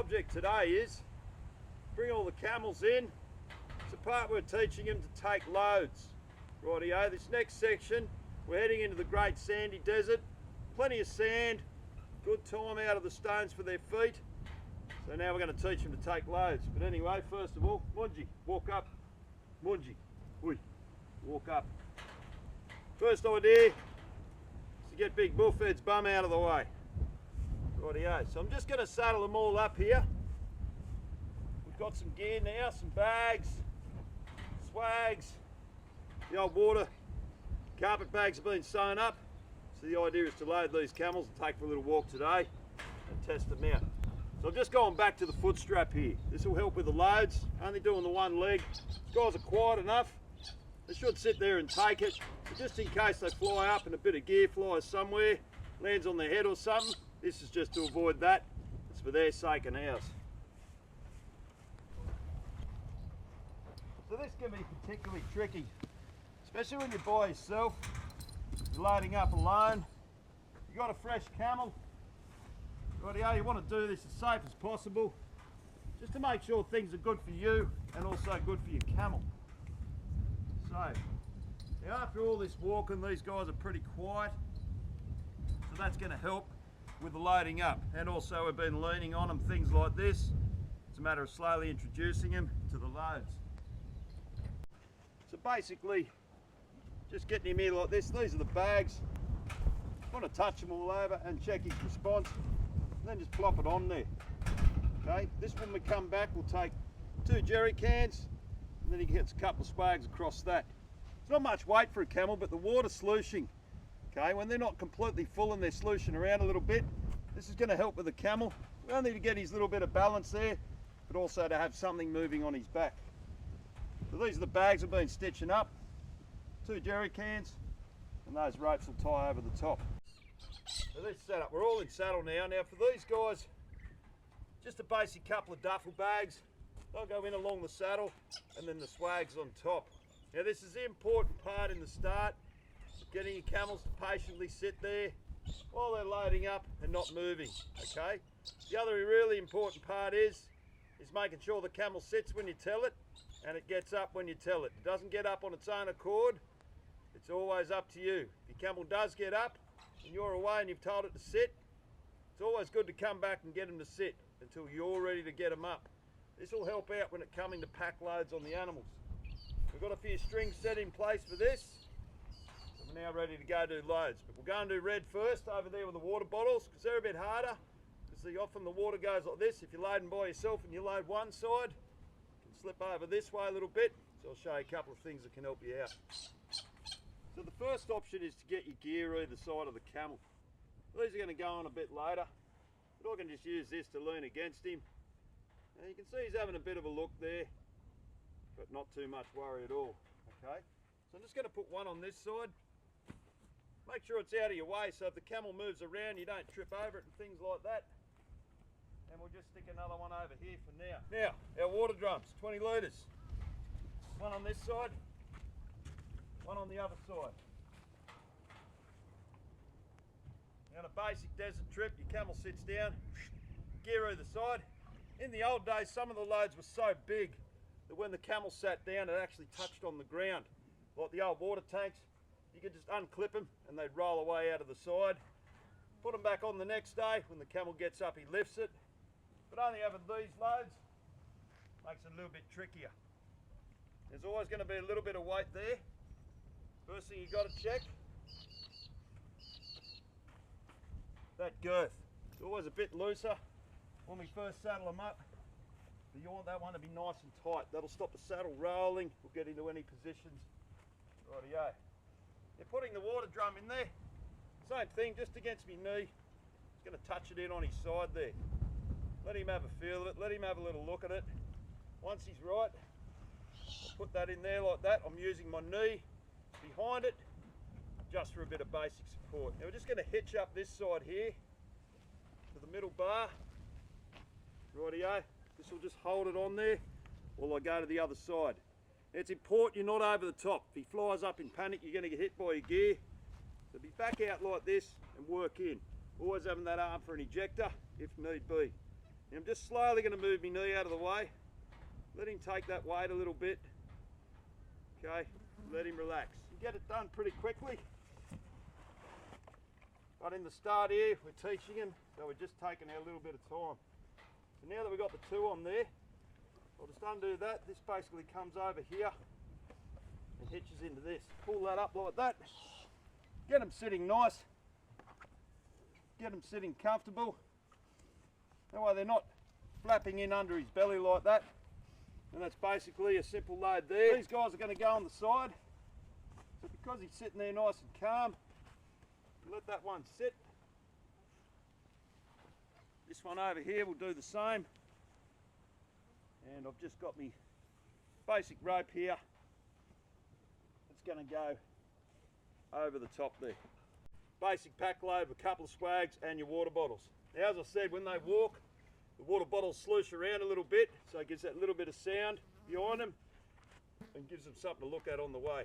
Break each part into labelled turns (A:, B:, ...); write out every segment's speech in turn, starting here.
A: subject today is bring all the camels in. It's the part we're teaching them to take loads. Rightio, this next section we're heading into the great sandy desert. Plenty of sand, good time out of the stones for their feet. So now we're going to teach them to take loads. But anyway, first of all, Munji, walk up. Munji, oi, walk up. First idea is to get Big Bullfed's bum out of the way. Rightio, so I'm just going to saddle them all up here. We've got some gear now, some bags, swags, the old water carpet bags have been sewn up. So the idea is to load these camels and take for a little walk today and test them out. So I'm just going back to the foot strap here. This will help with the loads, only doing the one leg. These guys are quiet enough. They should sit there and take it. But just in case they fly up and a bit of gear flies somewhere, lands on their head or something, this is just to avoid that. It's for their sake and ours. So this can be particularly tricky, especially when you're by yourself, you're loading up alone, you've got a fresh camel. Rightio, you want to do this as safe as possible, just to make sure things are good for you and also good for your camel. So, now after all this walking, these guys are pretty quiet, so that's going to help with the loading up. And also we've been leaning on them, things like this. It's a matter of slowly introducing them to the loads. So basically, just getting him here like this. These are the bags. Want to touch them all over and check his response, and then just plop it on there. Okay, this when we come back, we'll take 2 jerry cans, and then he gets a couple of swags across that. It's not much weight for a camel, but the water sluicing, okay, when they're not completely full and they're sluicing around a little bit, this is going to help with the camel, not only to get his little bit of balance there, but also to have something moving on his back. So these are the bags we've been stitching up, 2 jerry cans, and those ropes will tie over the top. So this setup, we're all in saddle now. Now for these guys, just a basic couple of duffel bags. They'll go in along the saddle and then the swags on top. Now this is the important part in the start, getting your camels to patiently sit there while they're loading up and not moving, okay? The other really important part is making sure the camel sits when you tell it and it gets up when you tell it. It doesn't get up on its own accord. It's always up to you. If your camel does get up and you're away and you've told it to sit, it's always good to come back and get them to sit until you're ready to get them up. This will help out when it coming to pack loads on the animals. We've got a few strings set in place for this. So we're now ready to go do loads. But we'll go and do red first over there with the water bottles, because they're a bit harder. Because often the water goes like this. If you're loading by yourself and you load one side, you can slip over this way a little bit. So I'll show you a couple of things that can help you out. So the first option is to get your gear either side of the camel. These are going to go on a bit later, but I can just use this to lean against him. Now you can see he's having a bit of a look there, but not too much worry at all. Okay, so I'm just going to put one on this side. Make sure it's out of your way, so if the camel moves around you don't trip over it and things like that. And we'll just stick another one over here for now. Now, our water drums, 20 litres. One on this side, one on the other side. Now on a basic desert trip, your camel sits down, gear either side. In the old days, some of the loads were so big that when the camel sat down, it actually touched on the ground. Like the old water tanks, you could just unclip them and they'd roll away out of the side. Put them back on the next day. When the camel gets up, he lifts it. But only having these loads makes it a little bit trickier. There's always going to be a little bit of weight there. First thing you got to check, that girth. It's always a bit looser when we first saddle them up, but you want that one to be nice and tight. That'll stop the saddle rolling. We'll get into any positions. Rightio. You're putting the water drum in there. Same thing, just against my knee. Just going to touch it in on his side there. Let him have a feel of it. Let him have a little look at it. Once he's right, I'll put that in there like that. I'm using my knee behind it just for a bit of basic support. Now we're just going to hitch up this side here to the middle bar. Rightio, this will just hold it on there while I go to the other side. It's important you're not over the top. If he flies up in panic, you're going to get hit by your gear. So be back out like this and work in. Always having that arm for an ejector if need be. Now I'm just slowly going to move my knee out of the way. Let him take that weight a little bit. Okay, let him relax. You get it done pretty quickly. But in the start here, we're teaching him, so we're just taking our little bit of time. So now that we've got the two on there, I'll just undo that. This basically comes over here and hitches into this. Pull that up like that. Get them sitting nice. Get them sitting comfortable. That way they're not flapping in under his belly like that. And that's basically a simple load there. These guys are going to go on the side. So because he's sitting there nice and calm, let that one sit. This one over here will do the same. And I've just got my basic rope here. It's going to go over the top there. Basic pack load with a couple of swags and your water bottles. Now, as I said, when they walk, the water bottles sloosh around a little bit, so it gives that little bit of sound behind them and gives them something to look at on the way.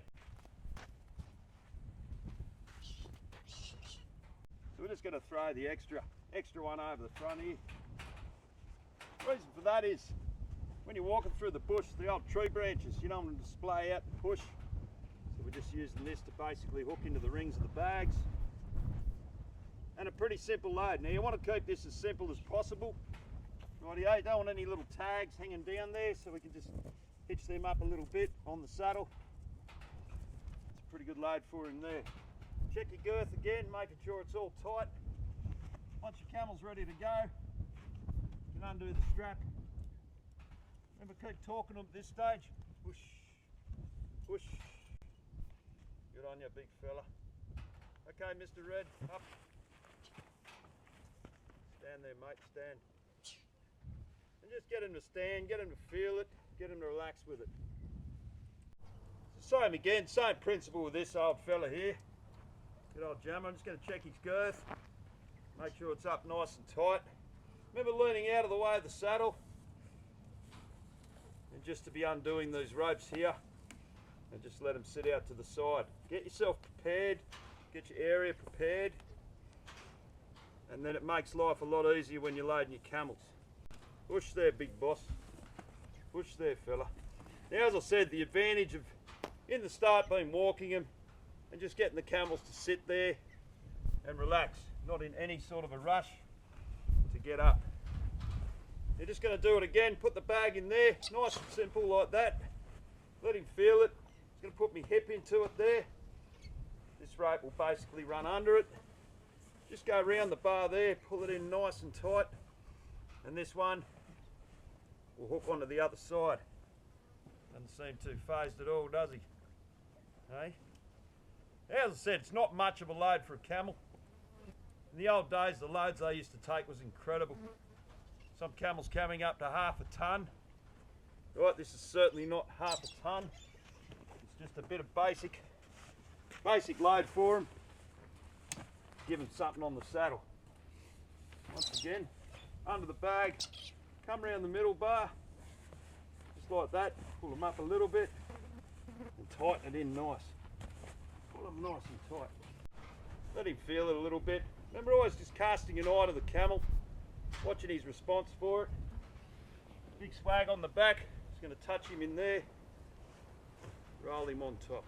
A: So we're just going to throw the extra one over the front here. The reason for that is when you're walking through the bush, the old tree branches, you don't want them to splay out and push. So we're just using this to basically hook into the rings of the bags. And a pretty simple load. Now you want to keep this as simple as possible. Rightio, you don't want any little tags hanging down there, so we can just hitch them up a little bit on the saddle. It's a pretty good load for him there. Check your girth again, making sure it's all tight. Once your camel's ready to go, you can undo the strap. Remember, keep talking to him at this stage. Push, push. Good on you, big fella. Okay, Mr. Red, up. Stand there, mate, stand. And just get him to stand, get him to feel it, get him to relax with it. So same again, same principle with this old fella here. Good old jammer. I'm just going to check his girth. Make sure it's up nice and tight. Remember, leaning out of the way of the saddle. And just to be undoing these ropes here. And just let them sit out to the side. Get yourself prepared. Get your area prepared. And then it makes life a lot easier when you're loading your camels. Push there, big boss. Push there, fella. Now, as I said, the advantage of, in the start, being walking them and just getting the camels to sit there and relax, not in any sort of a rush to get up. You're just going to do it again, put the bag in there, nice and simple like that. Let him feel it. Just going to put my hip into it there. This rope will basically run under it. Just go around the bar there, pull it in nice and tight, and this one will hook onto the other side. Doesn't seem too phased at all, does he? Hey? As I said, it's not much of a load for a camel. In the old days, the loads they used to take was incredible. Some camels coming up to half a tonne. Right, this is certainly not half a tonne. It's just a bit of basic load for them. Give them something on the saddle. Once again, under the bag, come around the middle bar, just like that. Pull them up a little bit and tighten it in nice. Pull them nice and tight. Let him feel it a little bit. Remember, always just casting an eye to the camel, watching his response for it. Big swag on the back, just going to touch him in there, roll him on top.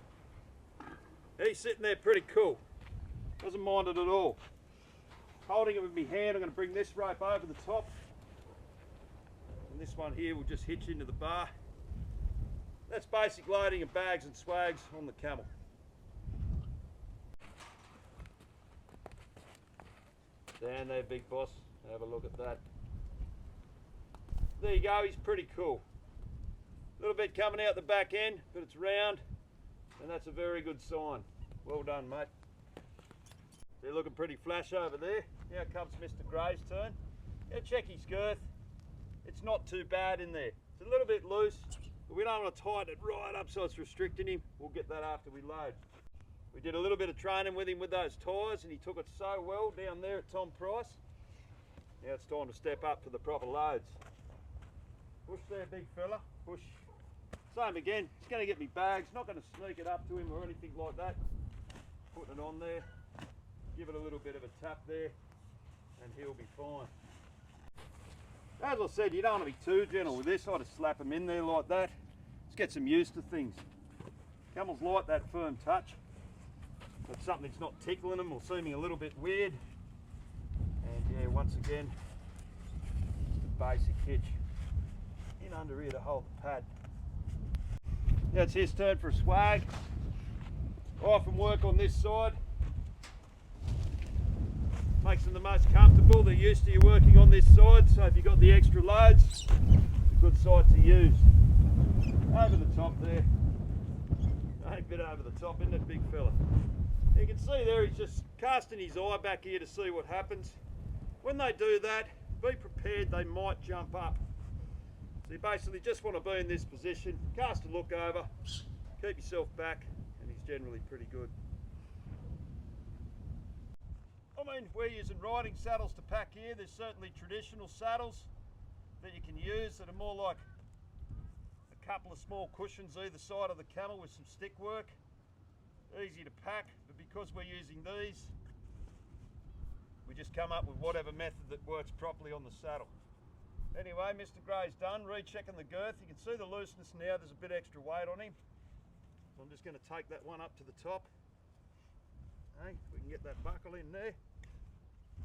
A: He's sitting there pretty cool, doesn't mind it at all. Holding it with my hand, I'm going to bring this rope over the top, and this one here will just hitch into the bar. That's basic loading of bags and swags on the camel. Stand there, big boss. Have a look at that. There you go, he's pretty cool. A little bit coming out the back end, but it's round, and that's a very good sign. Well done, mate. They're looking pretty flash over there. Now comes Mr. Gray's turn. Go check his girth. It's not too bad in there. It's a little bit loose, but we don't want to tighten it right up so it's restricting him. We'll get that after we load. We did a little bit of training with him with those tyres, and he took it so well down there at Tom Price. Now it's time to step up to the proper loads. Push there, big fella. Push. Same again. Just going to get me bags. Not going to sneak it up to him or anything like that. Putting it on there. Give it a little bit of a tap there, and he'll be fine. As I said, you don't want to be too gentle with this. I just slap them in there like that. Just get some used to things. Camels like that firm touch. If something's not tickling them or seeming a little bit weird. And yeah, once again, just a basic hitch in under here to hold the pad. Now it's his turn for a swag. I often work on this side. Makes them the most comfortable. They're used to you working on this side, so if you've got the extra loads, it's a good side to use. Over the top there. A bit over the top, isn't it, big fella? You can see there he's just casting his eye back here to see what happens. When they do that, be prepared, they might jump up. So you basically just want to be in this position, cast a look over, keep yourself back, and he's generally pretty good. I mean, we're using riding saddles to pack here. There's certainly traditional saddles that you can use that are more like a couple of small cushions either side of the camel with some stick work. Easy to pack, but because we're using these, we just come up with whatever method that works properly on the saddle. Anyway, Mr. Gray's done, rechecking the girth. You can see the looseness now, there's a bit extra weight on him. So I'm just going to take that one up to the top. Hey, we can get that buckle in there.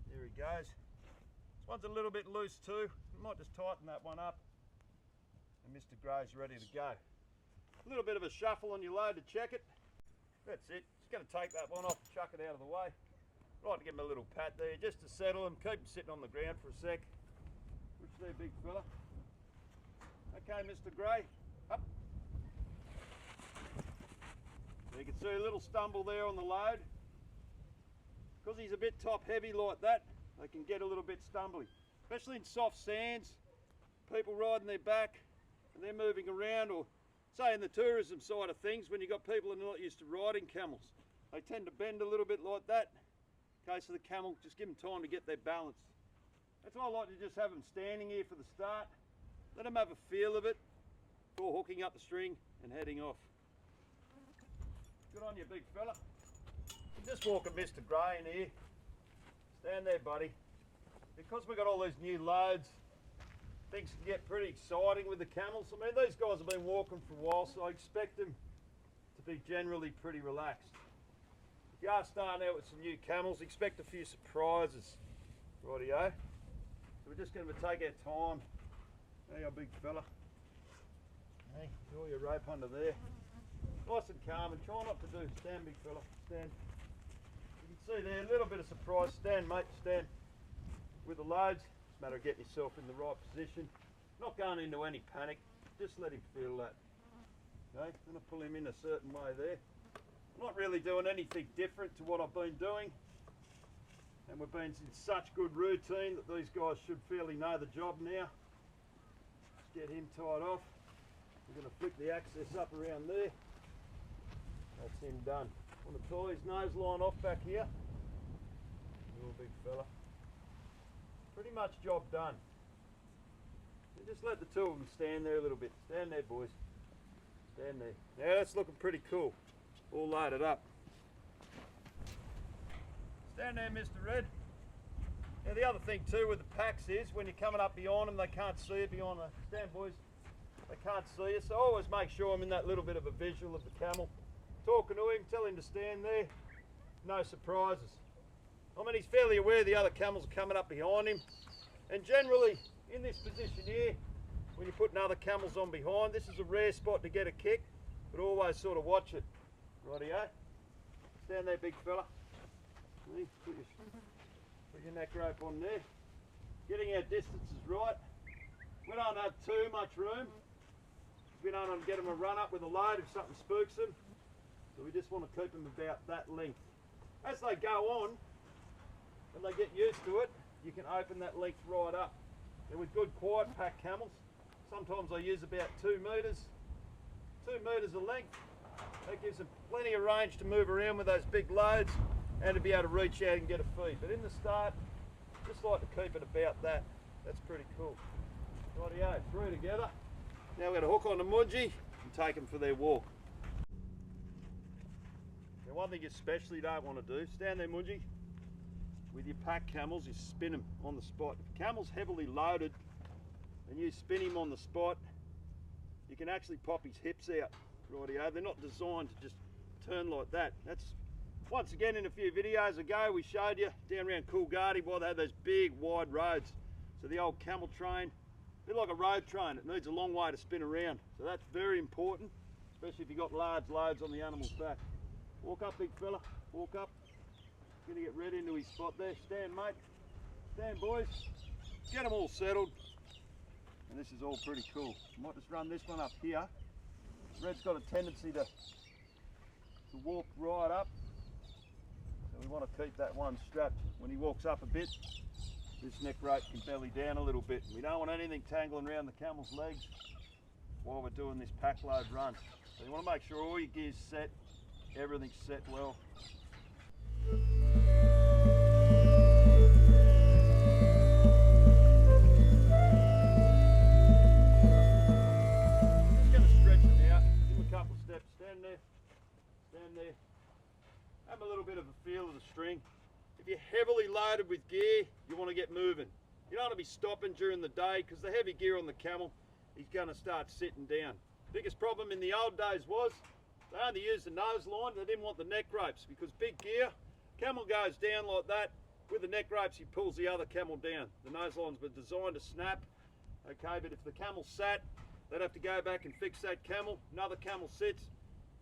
A: There he goes. This one's a little bit loose too. We might just tighten that one up. And Mr. Gray's ready to go. A little bit of a shuffle on your load to check it. That's it. Just going to take that one off and chuck it out of the way. Right to give him a little pat there just to settle him. Keep him sitting on the ground for a sec. Which there, big fella. Okay, Mr. Gray. Up. So you can see a little stumble there on the load. Because he's a bit top heavy like that, they can get a little bit stumbly, especially in soft sands. People riding their back and they're moving around, or say in the tourism side of things, when you've got people that are not used to riding camels, they tend to bend a little bit like that. In case of the camel, just give them time to get their balance. That's why I like to just have them standing here for the start, let them have a feel of it before hooking up the string and heading off. Good on you, big fella. Just walking Mr. Gray in here. Stand there, buddy. Because we've got all these new loads, things can get pretty exciting with the camels. I mean, these guys have been walking for a while, so I expect them to be generally pretty relaxed. If you are starting out with some new camels, expect a few surprises. Rightio. So we're just going to take our time. There you go, big fella. Hey, draw your rope under there. Nice and calm, and try not to do. Stand, big fella. Stand. See there, a little bit of surprise. Stand, mate, stand. With the loads, it's a matter of getting yourself in the right position. Not going into any panic, just let him feel that. Okay, I'm going to pull him in a certain way there. I'm not really doing anything different to what I've been doing. And we've been in such good routine that these guys should fairly know the job now. Just get him tied off. We're going to flick the access up around there. That's him done. Want to tie his nose line off back here. Little big fella. Pretty much job done. So just let the two of them stand there a little bit. Stand there, boys. Stand there. Now that's looking pretty cool. All loaded up. Stand there, Mr. Red. Now the other thing too with the packs is when you're coming up behind them, they can't see it behind the stand, boys. They can't see you, so always make sure I'm in that little bit of a visual of the camel. Talking to him, tell him to stand there. No surprises. I mean, he's fairly aware the other camels are coming up behind him. And generally, in this position here, when you're putting other camels on behind, this is a rare spot to get a kick, but always sort of watch it. Rightio. Stand there, big fella. Put your neck rope on there. Getting our distances right. We don't have too much room. We don't want to get them a run up with a load if something spooks them. So we just want to keep them about that length. As they go on, when they get used to it, you can open that length right up. And with good quiet pack camels, sometimes I use about 2 metres. 2 metres of length. That gives them plenty of range to move around with those big loads and to be able to reach out and get a feed. But in the start, just like to keep it about that. That's pretty cool. Rightio, 3 together. Now we're going to hook on the Mudgee and take them for their walk. Now one thing you especially don't want to do, stand there, Mudgee, with your pack camels, is spin them on the spot. If a camel's heavily loaded, and you spin him on the spot, you can actually pop his hips out. Rightio, they're not designed to just turn like that. That's, once again, in a few videos ago we showed you down around Coolgardie why they have those big wide roads. So the old camel train, a bit like a road train, it needs a long way to spin around. So that's very important, especially if you've got large loads on the animal's back. Walk up, big fella, walk up. Gonna get right into his spot there. Stand, mate. Stand, boys. Get them all settled. And this is all pretty cool. Might just run this one up here. Red's got a tendency to walk right up. So we want to keep that one strapped. When he walks up a bit, this neck rope can belly down a little bit. We don't want anything tangling around the camel's legs while we're doing this pack load run. So you want to make sure all your gear's set, everything's set well. Just going to stretch them out, give them a couple of steps, stand there, have a little bit of a feel of the string. If you're heavily loaded with gear, you want to get moving. You don't want to be stopping during the day because the heavy gear on the camel, he's going to start sitting down. Biggest problem in the old days was they only used the nose line, they didn't want the neck ropes because big gear, camel goes down like that, with the neck ropes he pulls the other camel down. The nose lines were designed to snap, okay, but if the camel sat, they'd have to go back and fix that camel, another camel sits,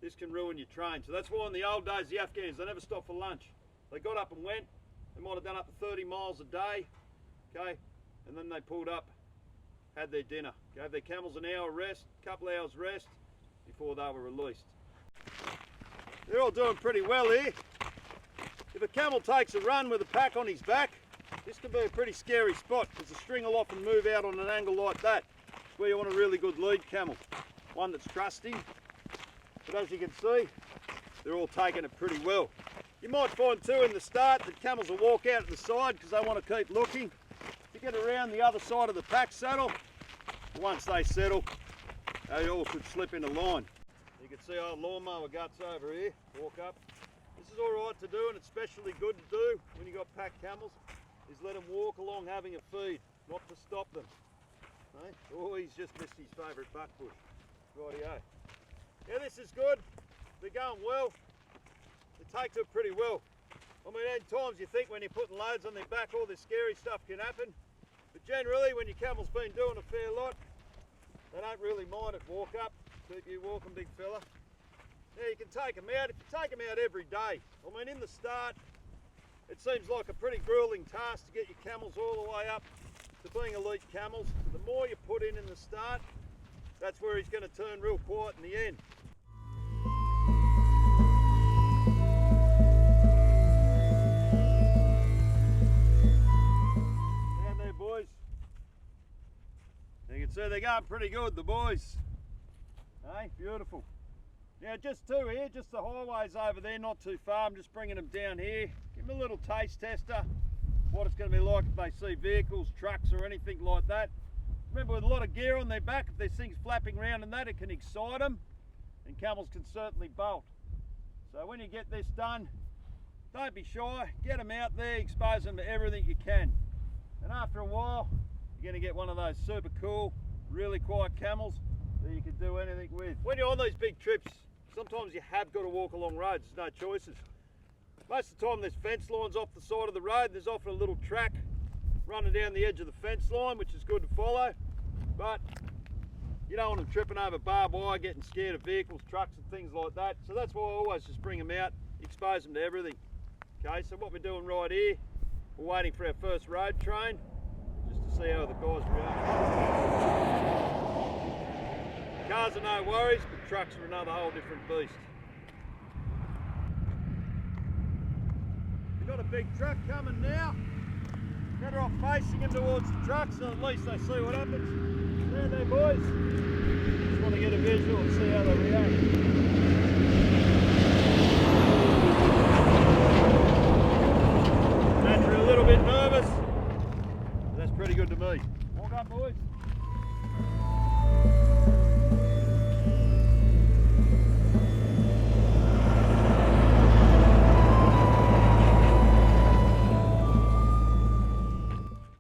A: this can ruin your train. So that's why in the old days the Afghans, they never stopped for lunch. They got up and went, they might have done up to 30 miles a day, okay, and then they pulled up, had their dinner, gave their camels an hour rest, a couple hours rest, before they were released. They're all doing pretty well here. If a camel takes a run with a pack on his back, this can be a pretty scary spot because the string will often move out on an angle like that. It's where you want a really good lead camel, one that's trusting. But as you can see, they're all taking it pretty well. You might find too in the start that camels will walk out to the side because they want to keep looking. If you get around the other side of the pack saddle, once they settle, they all should slip into line. You can see our lawnmower guts over here, walk up. This is all right to do, and it's especially good to do when you've got packed camels, is let them walk along having a feed, not to stop them. Okay? Oh, he's just missed his favourite buck bush. Rightio. Yeah, this is good. They're going well. They take to it pretty well. I mean, at times you think when you're putting loads on their back, all this scary stuff can happen. But generally, when your camel's been doing a fair lot, they don't really mind it. Walk up, keep you walking, big fella. Yeah, you can take them out. If you take them out every day, I mean, in the start, it seems like a pretty grueling task to get your camels all the way up to being elite camels. The more you put in the start, that's where he's going to turn real quiet in the end. Down there, boys. You can see they're going pretty good, the boys. Hey, beautiful. Now just two here, just the highways over there, not too far. I'm just bringing them down here. Give them a little taste tester, what it's going to be like if they see vehicles, trucks or anything like that. Remember, with a lot of gear on their back, if there's things flapping around and that, it can excite them, and camels can certainly bolt. So when you get this done, don't be shy, get them out there, expose them to everything you can. And after a while, you're going to get one of those super cool, really quiet camels that you can do anything with. When you're on these big trips, sometimes you have got to walk along roads, there's no choices. Most of the time there's fence lines off the side of the road, there's often a little track running down the edge of the fence line, which is good to follow, but you don't want them tripping over barbed wire, getting scared of vehicles, trucks and things like that. So that's why I always just bring them out, expose them to everything. Okay, so what we're doing right here, we're waiting for our first road train, just to see how the guys react. Cars are no worries, but trucks are another whole different beast. We've got a big truck coming now. Better off facing him towards the truck so at least they see what happens. There, there, boys. Just want to get a visual and see how they react. Naturally a little bit nervous, but that's pretty good to me. Walk up, boys.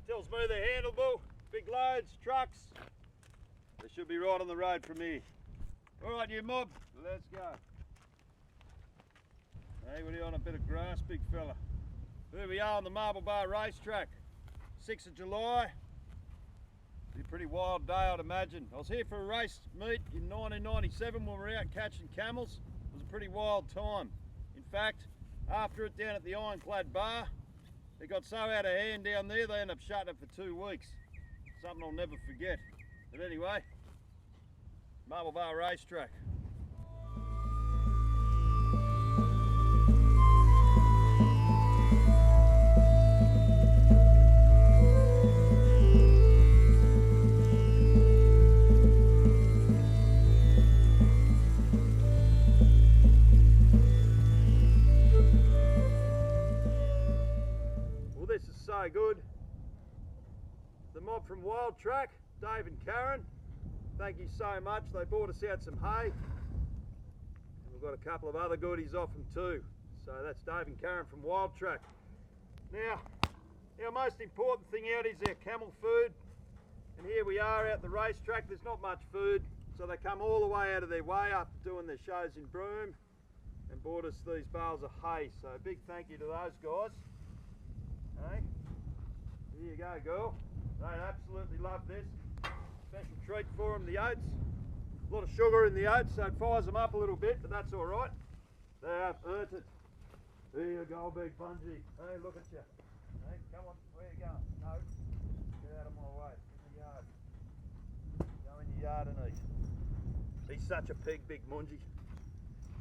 A: Tells me they're handleable, big load. roads, trucks. They should be right on the road from here. Alright, you mob, let's go. Hey, what are you on, a bit of grass, big fella? Here we are on the Marble Bar racetrack. 6th of July. Be a pretty wild day, I'd imagine. I was here for a race meet in 1997 when we were out catching camels. It was a pretty wild time. In fact, after it down at the Ironclad Bar, it got so out of hand down there they ended up shutting it for 2 weeks. Something I'll never forget. But anyway, Marble Bar racetrack. This is so good. The mob from Wild Track, Dave and Karen, thank you so much. They bought us out some hay. And we've got a couple of other goodies off them too. So that's Dave and Karen from Wild Track. Now, our most important thing out is our camel food. And here we are out the racetrack. There's not much food. So they come all the way out of their way after doing their shows in Broome and bought us these bales of hay. So a big thank you to those guys. Hey, here you go, girl. They absolutely love this. Special treat for them, the oats. A lot of sugar in the oats, so it fires them up a little bit, but that's all right. They have earned it. Here you go, big Bungie. Hey, look at you. Hey, come on, where you going? No, get out of my way. In the yard. Go in your yard and eat. He's such a pig, big Mungie.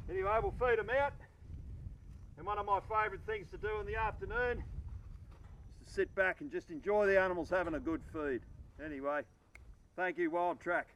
A: Anyway, we'll feed him out. And one of my favourite things to do in the afternoon, sit back and just enjoy the animals having a good feed. Anyway, thank you, Wild Track.